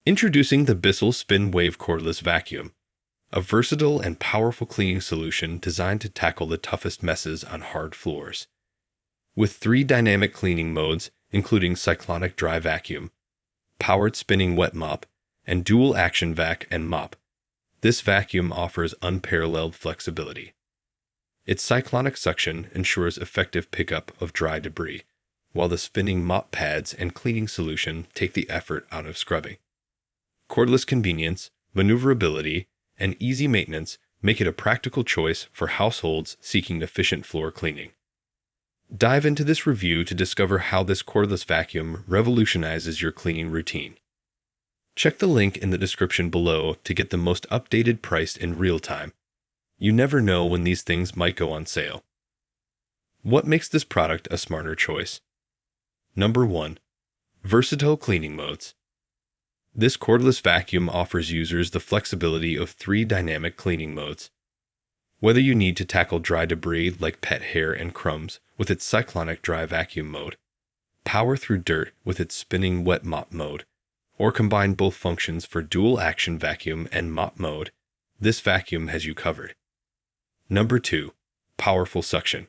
Introducing the Bissell SpinWave Cordless Vacuum, a versatile and powerful cleaning solution designed to tackle the toughest messes on hard floors. With 3 dynamic cleaning modes, including cyclonic dry vacuum, powered spinning wet mop, and dual action vac and mop, this vacuum offers unparalleled flexibility. Its cyclonic suction ensures effective pickup of dry debris, while the spinning mop pads and cleaning solution take the effort out of scrubbing. Cordless convenience, maneuverability, and easy maintenance make it a practical choice for households seeking efficient floor cleaning. Dive into this review to discover how this cordless vacuum revolutionizes your cleaning routine. Check the link in the description below to get the most updated price in real time. You never know when these things might go on sale. What makes this product a smarter choice? Number 1. Versatile cleaning modes. This cordless vacuum offers users the flexibility of 3 dynamic cleaning modes. Whether you need to tackle dry debris like pet hair and crumbs with its cyclonic dry vacuum mode, power through dirt with its spinning wet mop mode, or combine both functions for dual action vacuum and mop mode, this vacuum has you covered. Number 2. Powerful suction.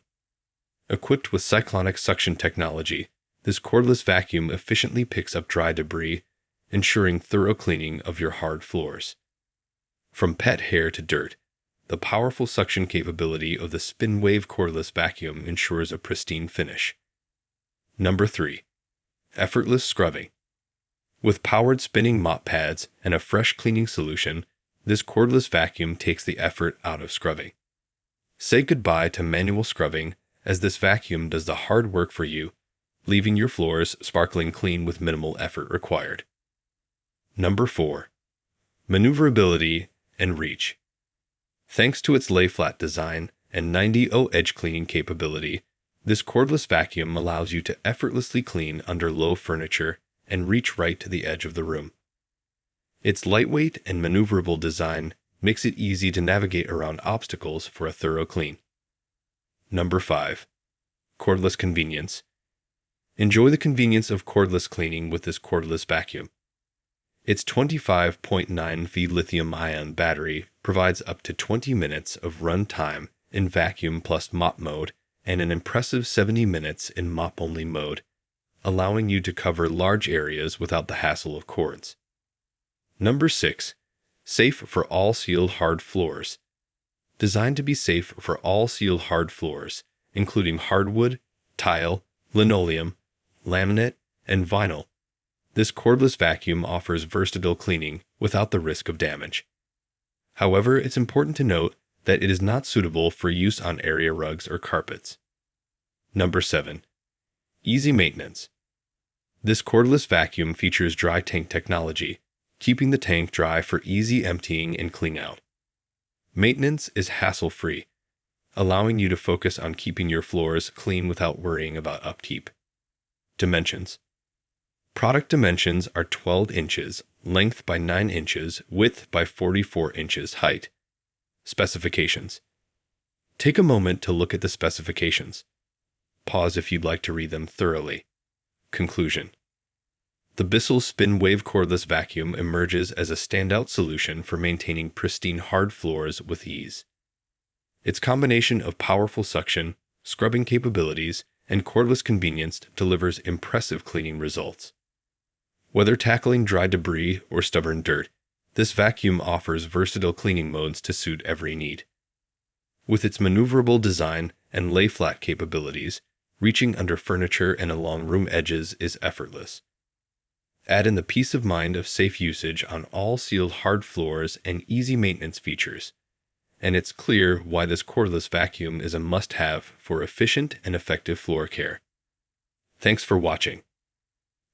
Equipped with cyclonic suction technology, this cordless vacuum efficiently picks up dry debris, ensuring thorough cleaning of your hard floors. From pet hair to dirt, the powerful suction capability of the SpinWave Cordless Vacuum ensures a pristine finish. Number 3. Effortless Scrubbing. With powered spinning mop pads and a fresh cleaning solution, this cordless vacuum takes the effort out of scrubbing. Say goodbye to manual scrubbing, as this vacuum does the hard work for you, leaving your floors sparkling clean with minimal effort required. Number 4. Maneuverability and Reach. Thanks to its lay-flat design and 90° edge cleaning capability, this cordless vacuum allows you to effortlessly clean under low furniture and reach right to the edge of the room. Its lightweight and maneuverable design makes it easy to navigate around obstacles for a thorough clean. Number 5. Cordless Convenience. Enjoy the convenience of cordless cleaning with this cordless vacuum. Its 25.9V lithium-ion battery provides up to 20 minutes of run time in vacuum plus mop mode and an impressive 70 minutes in mop-only mode, allowing you to cover large areas without the hassle of cords. Number 6. Safe for all sealed hard floors. Designed to be safe for all sealed hard floors, including hardwood, tile, linoleum, laminate, and vinyl, this cordless vacuum offers versatile cleaning without the risk of damage. However, it's important to note that it is not suitable for use on area rugs or carpets. Number 7. Easy maintenance. This cordless vacuum features dry tank technology, keeping the tank dry for easy emptying and clean out. Maintenance is hassle-free, allowing you to focus on keeping your floors clean without worrying about upkeep. Dimensions. Product dimensions are 12 inches, length by 9 inches, width by 44 inches height. Specifications. Take a moment to look at the specifications. Pause if you'd like to read them thoroughly. Conclusion. The Bissell SpinWave Cordless Vacuum emerges as a standout solution for maintaining pristine hard floors with ease. Its combination of powerful suction, scrubbing capabilities, and cordless convenience delivers impressive cleaning results. Whether tackling dry debris or stubborn dirt, this vacuum offers versatile cleaning modes to suit every need. With its maneuverable design and lay-flat capabilities, reaching under furniture and along room edges is effortless. Add in the peace of mind of safe usage on all sealed hard floors and easy maintenance features, and it's clear why this cordless vacuum is a must-have for efficient and effective floor care. Thanks for watching.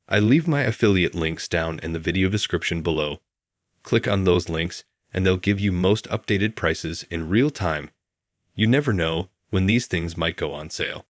I leave my affiliate links down in the video description below. Click on those links and they'll give you most updated prices in real time. You never know when these things might go on sale.